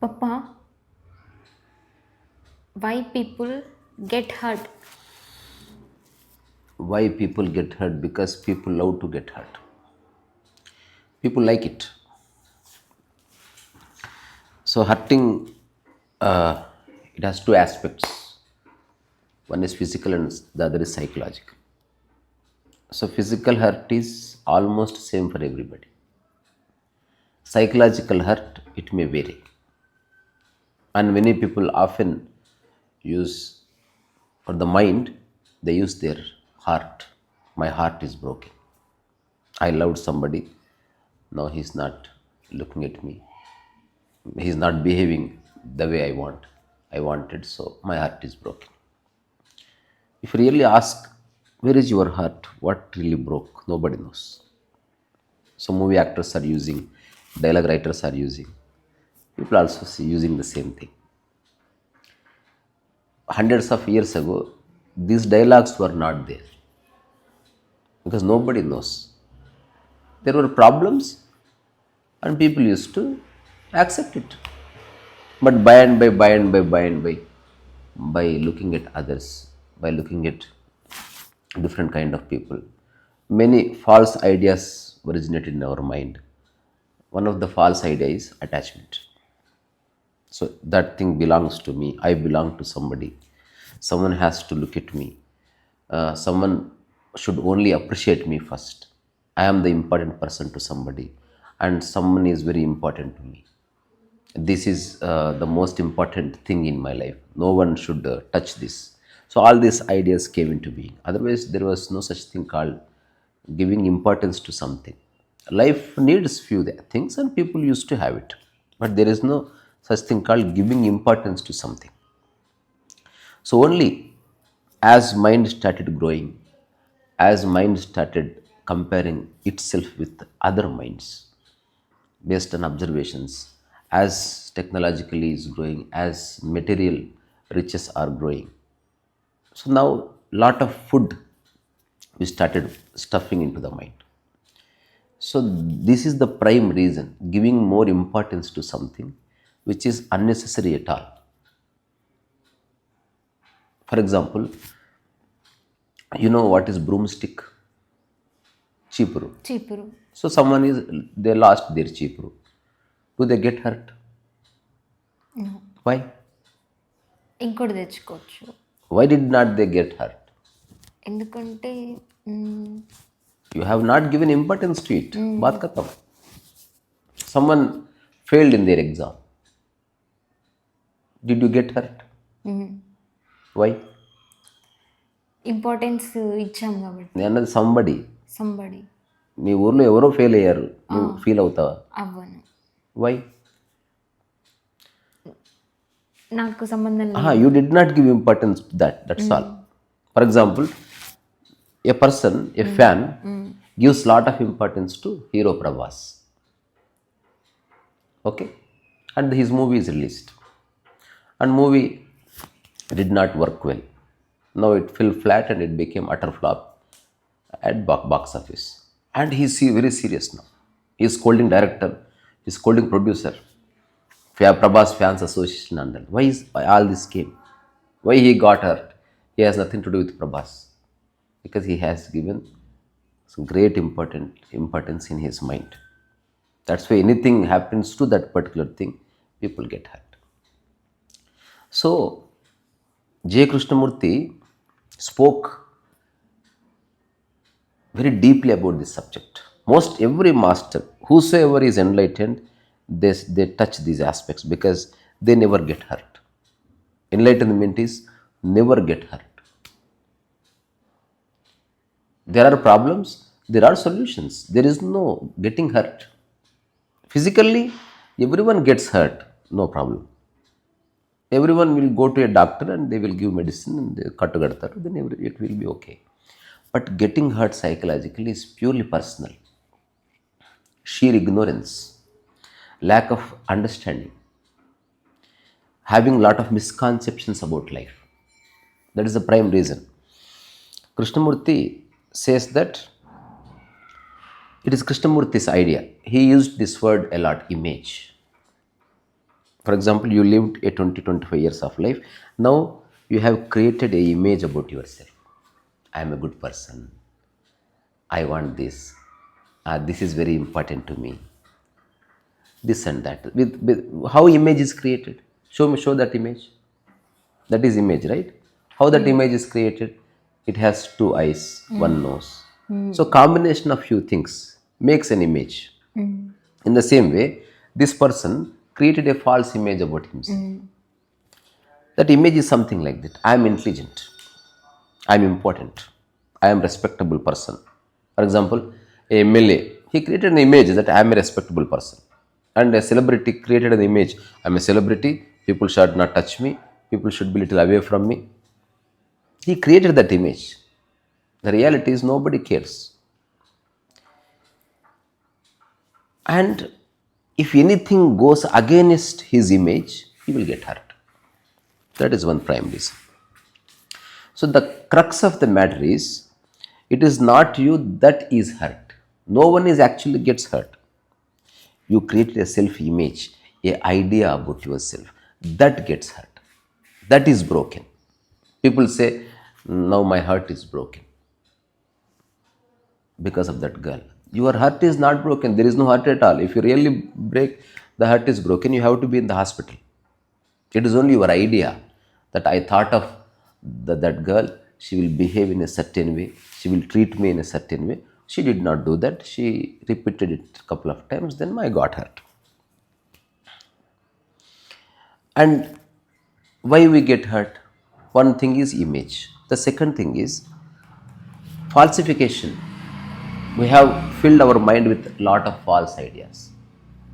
Papa, why people get hurt? Why people get hurt? Because people love to get hurt. People like it. So hurting, uh, it has two aspects. One is physical and the other is psychological. So physical hurt is almost same for everybody. Psychological hurt, it may vary. And many people often use, for the mind, they use their heart. My heart is broken. I loved somebody. Now he's not looking at me. He's not behaving the way I wanted, so my heart is broken. If you really ask, where is your heart? What really broke? Nobody knows. So movie actors are using, dialogue writers are using. People also see using the same thing. Hundreds of years ago, these dialogues were not there because nobody knows. There were problems and people used to accept it. But by looking at others, by looking at different kind of people, many false ideas originated in our mind. One of the false ideas is attachment. So that thing belongs to me. I belong to somebody. Someone has to look at me. Someone should only appreciate me first. I am the important person to somebody, and someone is very important to me. This is the most important thing in my life. No one should touch this. So all these ideas came into being. Otherwise, there was no such thing called giving importance to something. Life needs few things, and people used to have it, but there is no such thing called giving importance to something. So only as mind started growing, as mind started comparing itself with other minds based on observations, as technologically is growing, as material riches are growing. So now lot of food we started stuffing into the mind. So this is the prime reason, giving more importance to something which is unnecessary at all. For example, you know what is broomstick? Chipuru. Chipuru. So someone is, they lost their chipuru. Do they get hurt? No. Why? ఇంకోటి తెచ్చుకోవచ్చు. Why did not they get hurt? ఎందుకంటే మ్, You have not given importance to it. Baat khatam. Someone failed in their exam. Did you get hurt? Why? Importance ఇచ్చాం కాబట్టి. నేను అన్నది somebody. Somebody మీ ఊర్లో ఎవరో fail అయ్యారు, నువ్వు ఫీల్ అవుతావా? అవ్వను. వై? నాకు సంబంధం లేదు. You did not give importance to that. That's all. For example, a person, a fan, gives lot of importance to hero Prabhas. Okay, and his movie is released, and movie did not work well. Now it fell flat and it became utter flop at box office. And he's very serious now. He's scolding director, he's scolding producer, Prabhas Fans Association and all. Why all this came? Why he got hurt? He has nothing to do with Prabhas. Because he has given some great importance in his mind. That's why anything happens to that particular thing, people get hurt. So J. Krishnamurthy spoke very deeply about this subject. Most every master, whosoever is enlightened, they touch these aspects because they never get hurt. Enlightenment is never get hurt. There are problems, there are solutions. There is no getting hurt. Physically, everyone gets hurt, no problem. Everyone will go to a doctor and they will give medicine and they cut then it will be okay. But getting hurt psychologically is purely personal. Sheer ignorance, lack of understanding, having lot of misconceptions about life. That is the prime reason. Krishnamurthy says that it is Krishnamurthy's idea. He used this word a lot, image. For example, you lived a 20-25 years of life. Now you have created a image about yourself. I am a good person. I want this. This is very important to me. This and that. With how image is created? Show that image. That is image, right? How that image is created? It has two eyes, one nose. So combination of few things makes an image. In the same way, this person created a false image about himself. That image is something like that. I am intelligent. I am important. I am respectable person. For example, a MLA, he created an image that I am a respectable person. And a celebrity created an image. I am a celebrity. People should not touch me. People should be little away from me. He created that image. The reality is nobody cares. And if anything goes against his image, he will get hurt. That is one prime reason. So the crux of the matter is, it is not you that is hurt. No one is actually gets hurt. You created a self-image, a idea about yourself that gets hurt. That is broken. People say, now my heart is broken because of that girl. Your heart is not broken. There is no heart at all. If you really break, the heart is broken, you have to be in the hospital. It is only your idea that I thought of that girl, she will behave in a certain way, she will treat me in a certain way. She did not do that. She repeated it a couple of times, then I got hurt. And why we get hurt? One thing is image. The second thing is falsification. We have filled our mind with lot of false ideas.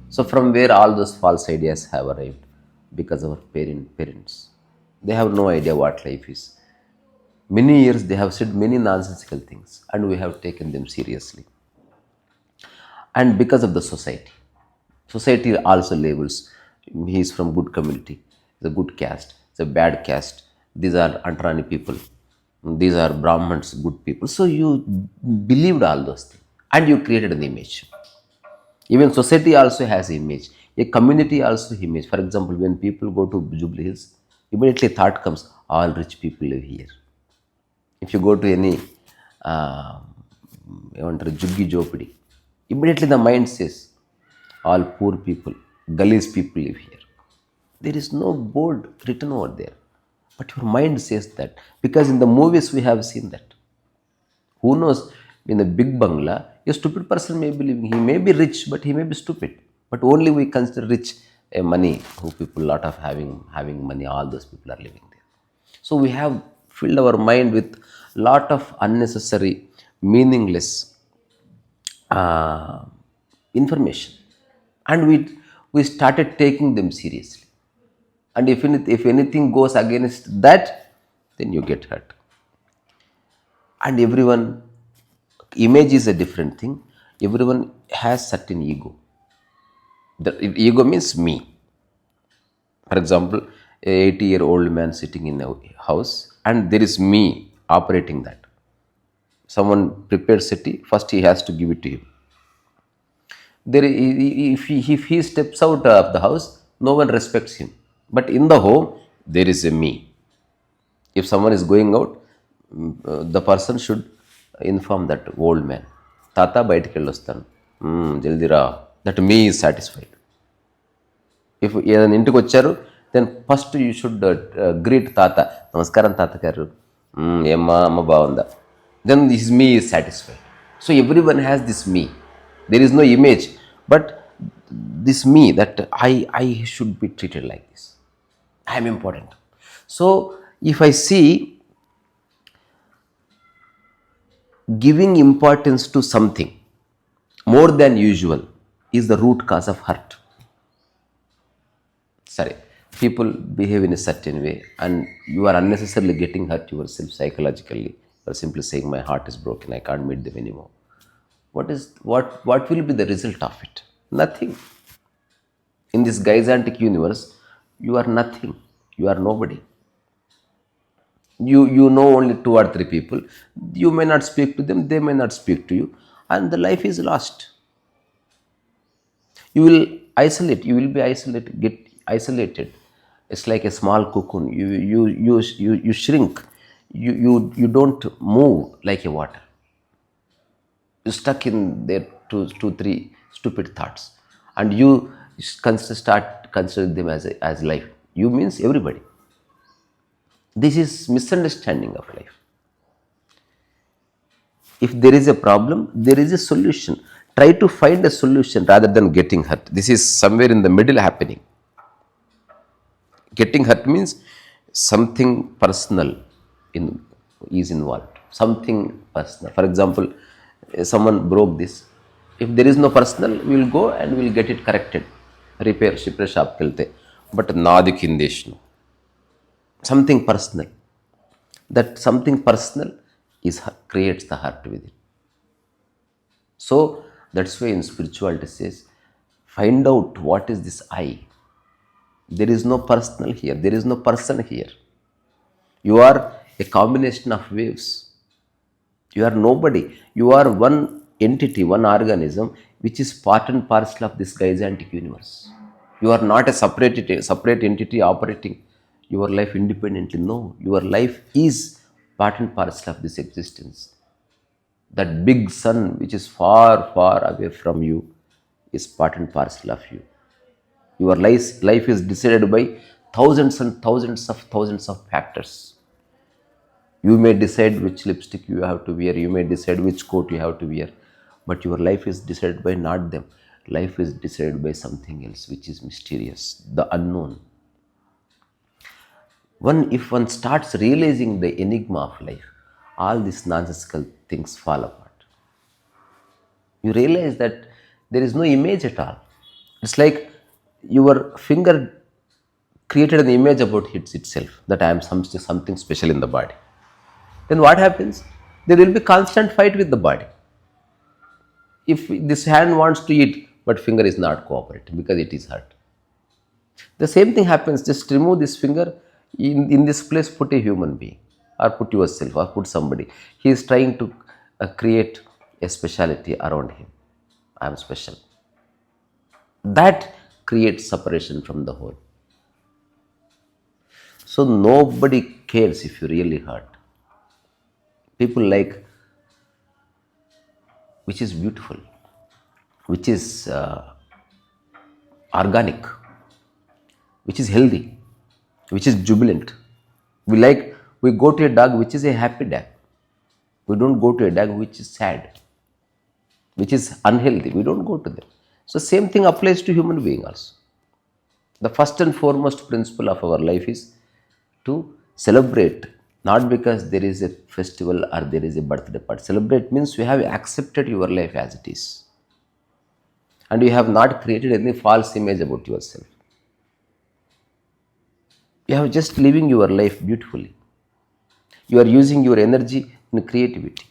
So from where all those false ideas have arrived? Because our parents. They have no idea what life is. Many years they have said many nonsensical things and we have taken them seriously. And because of the society. Society also labels, he is from good community, the good caste, the bad caste, these are Antarani people, these are Brahmins, good people. So you believed all those things and you created an image. Even society also has image. A community also image. For example, when people go to Jubilee Hills, immediately thought comes, all rich people live here. If you go to any Juggi Jopidi, immediately the mind says, all poor people, gullies people live here. There is no board written over there. But your mind says that because in the movies we have seen that. Who knows, in a big bungalow, a stupid person may be living. He may be rich, but he may be stupid. But only we consider rich a money, who people lot of having money, all those people are living there. So we have filled our mind with lot of unnecessary, meaningless information. And we started taking them seriously. And if anything goes against that, then you get hurt. And everyone, image is a different thing. Everyone has certain ego. The ego means me. For example, a 80-year-old man sitting in a house and there is me operating that. Someone prepares city, first he has to give it to him. If he steps out of the house, no one respects him. But in the home, there is a me. If someone is going out, the person should inform that old man, Tata బయటికి వెళ్ళొస్తాను, జల్దీ రా. That me is satisfied. If ఏదైనా ఇంటికి వచ్చారు, then first you should greet తాత, నమస్కారం తాతగారు, ఏమ్మా అమ్మ బాగుందా. Then this me is satisfied. So everyone has this me. There is no image, but this me that I should be treated like this. I am important. So if I see giving importance to something more than usual is the root cause of hurt. Sorry, people behave in a certain way and you are unnecessarily getting hurt yourself psychologically. You are simply saying my heart is broken, I can't meet them anymore. What will be the result of it? Nothing. In this gigantic universe, you are nothing. You are nobody. You know only 2 or 3 people. You may not speak to them, they may not speak to you, and the life is lost. You will isolate. You will be isolated. isolated. It's like a small cocoon. You shrink. You don't move like a water. You stuck in there two, three stupid thoughts, and you start considering them as life. You means everybody. This is misunderstanding of life. If there is a problem, there is a solution. Try to find a solution rather than getting hurt. This is somewhere in the middle happening. Getting hurt means something personal in is involved. Something personal. For example, someone broke this. If there is no personal, we will go and we will get it corrected. Repair shop kelte. But naadi kindeshnu. Something personal. That something personal creates the hurt within. So that's why in spirituality says, find out what is this I. There is no personal here. There is no person here. You are a combination of waves. You are nobody. You are one entity, one organism, which is part and parcel of this gigantic universe. You are not a separate entity operating your life independently. No, your life is part and parcel of this existence. That big sun, which is far, far away from you, is part and parcel of you. Your life is decided by thousands and thousands of factors. You may decide which lipstick you have to wear, you may decide which coat you have to wear, but your life is decided by not them. Life is decided by something else, which is mysterious, the unknown. If one starts realizing the enigma of life, all these nonsensical things fall apart. You realize that there is no image at all. It's like your finger created an image about itself, that I am something special in the body. Then what happens? There will be constant fight with the body. If this hand wants to eat, but finger is not cooperating because it is hurt. The same thing happens. Just remove this finger. In this place, put a human being, or put yourself, or put somebody. He is trying to create a speciality around him. I am special. That creates separation from the whole. So nobody cares if you really hurt. People like which is beautiful, which is organic, which is healthy, which is jubilant. We go to a dog which is a happy dog. We don't go to a dog which is sad, which is unhealthy. We don't go to them. So same thing applies to human being also. The first and foremost principle of our life is to celebrate, not because there is a festival or there is a birthday party. Celebrate means you have accepted your life as it is. And you have not created any false image about yourself. You have just living your life beautifully. You are using your energy in creativity.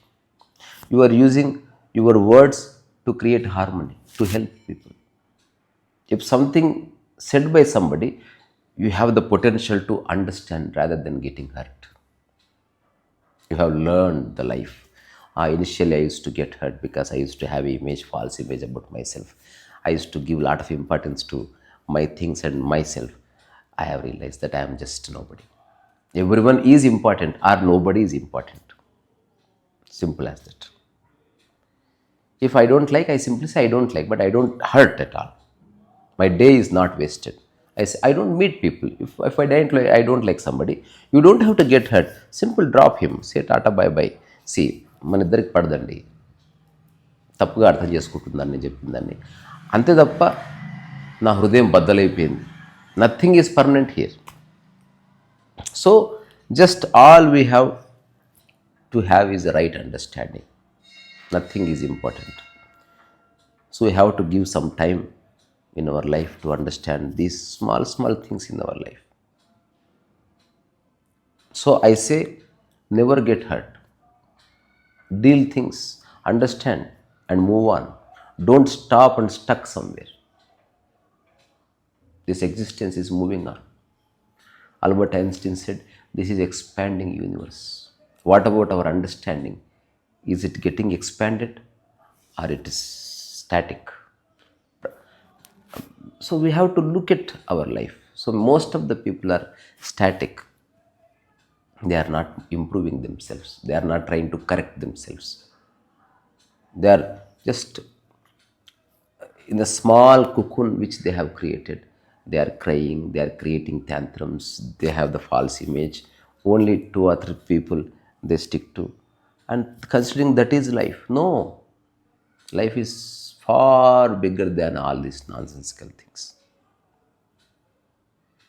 You are using your words to create harmony, to help people. If something said by somebody, you have the potential to understand rather than getting hurt. You have learned the life. Initially, I used to get hurt because I used to have false image about myself. I used to give a lot of importance to my things and myself. I have realized that I am just nobody. Everyone is important or nobody is important. Simple as that. If I don't like, I simply say I don't like, but I don't hurt at all. My day is not wasted. I say I don't meet people. If I don't like somebody, you don't have to get hurt. Simple drop him. Say tata bye bye. See, మన ఇద్దరికి పడదండి, తప్పుగా అర్థం చేసుకుంటుందని నేను చెప్పిందని, అంతే తప్ప నా హృదయం బద్దలైపోయింది. Nothing is permanent here. So just all we have to have is the right understanding. Nothing is important. So we have to give some time in our life to understand these small things in our life. So I say, never get hurt. Deal things, understand and move on. Don't stop and stuck somewhere. This existence is moving on. Albert Einstein said, this is expanding universe. What about our understanding? Is it getting expanded or it is static? So we have to look at our life. So most of the people are static. They are not improving themselves. They are not trying to correct themselves. They are just in a small cocoon which they have created. They are crying, they are creating tantrums, they have the false image. Only two or three people they stick to. And considering that is life. No, life is far bigger than all these nonsensical things.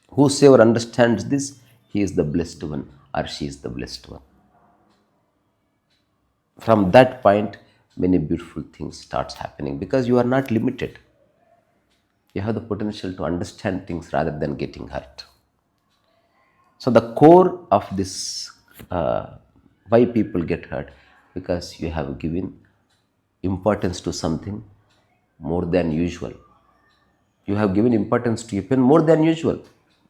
Whosoever understands this, he is the blessed one or she is the blessed one. From that point, many beautiful things starts happening because you are not limited. You have the potential to understand things rather than getting hurt. So the core of this, why people get hurt, because you have given importance to something more than usual. You have given importance to a pen more than usual.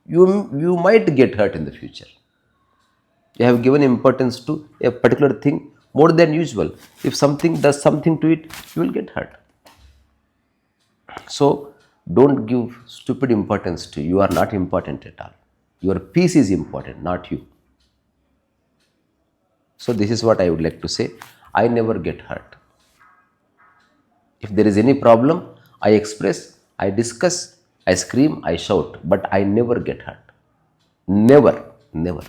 You might get hurt in the future. You have given importance to a particular thing more than usual. If something does something to it, you will get hurt. So don't give stupid importance to you. You are not important at all. Your peace is important, not you. So this is what I would like to say. I never get hurt. If there is any problem, I express, I discuss, I scream, I shout, but I never get hurt. Never, never.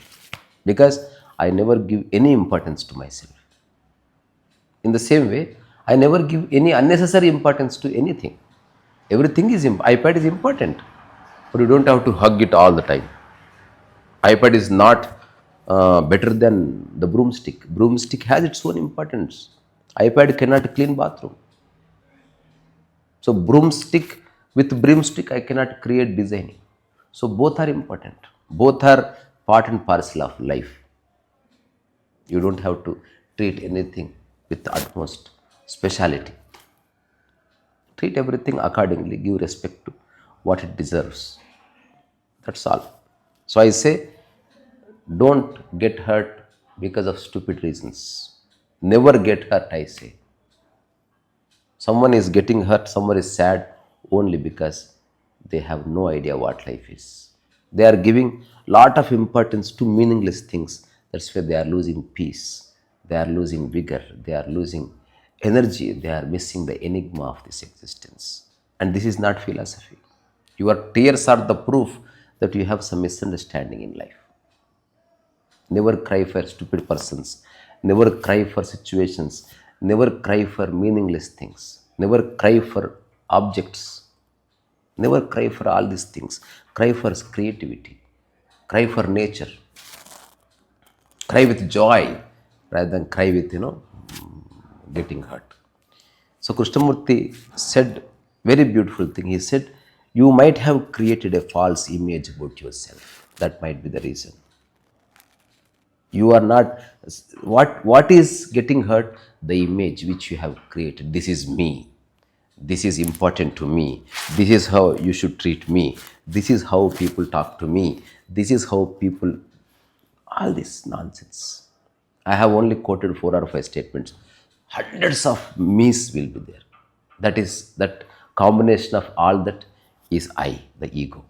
Because I never give any importance to myself. In the same way, I never give any unnecessary importance to anything. Everything is iPad is important, but you don't have to hug it all the time. iPad is not better than the broomstick. Broomstick has its own importance. iPad cannot clean bathroom. So broomstick with broomstick, I cannot create designing. So both are important. Both are part and parcel of life. You don't have to treat anything with the utmost speciality. Treat everything accordingly. Give respect to what it deserves. That's all. So I say, don't get hurt because of stupid reasons. Never get hurt, I say. Someone is getting hurt, someone is sad only because they have no idea what life is. They are giving lot of importance to meaningless things. That's why they are losing peace. They are losing vigor. They are losing energy. They are missing the enigma of this existence. And this is not philosophy. Your tears are the proof that you have some misunderstanding in life. Never cry for stupid persons. Never cry for situations. Never cry for meaningless things. Never cry for objects. Never cry for all these things. Cry for creativity. Cry for nature. Cry with joy rather than cry with, getting hurt. So Krishnamurthy said very beautiful thing. He said, you might have created a false image about yourself. That might be the reason. You are not, what is getting hurt? The image which you have created. This is me. This is important to me. This is how you should treat me. This is how people talk to me. This is how people, all this nonsense. I have only quoted 4 or 5 statements. Hundreds of me's will be there. That combination of all that is I, the ego,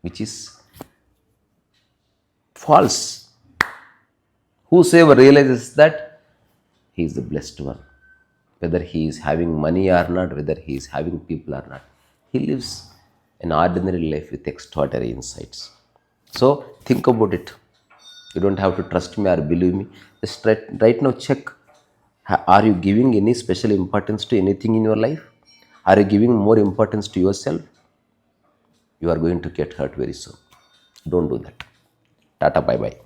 which is false. Whosoever realizes that, he is the blessed one. Whether he is having money or not, whether he is having people or not, he lives an ordinary life with extraordinary insights. So think about it. You don't have to trust me or believe me. Just right now check. Are you giving any special importance to anything in your life? Are you giving more importance to yourself? You are going to get hurt very soon. Don't do that. Tata, bye bye.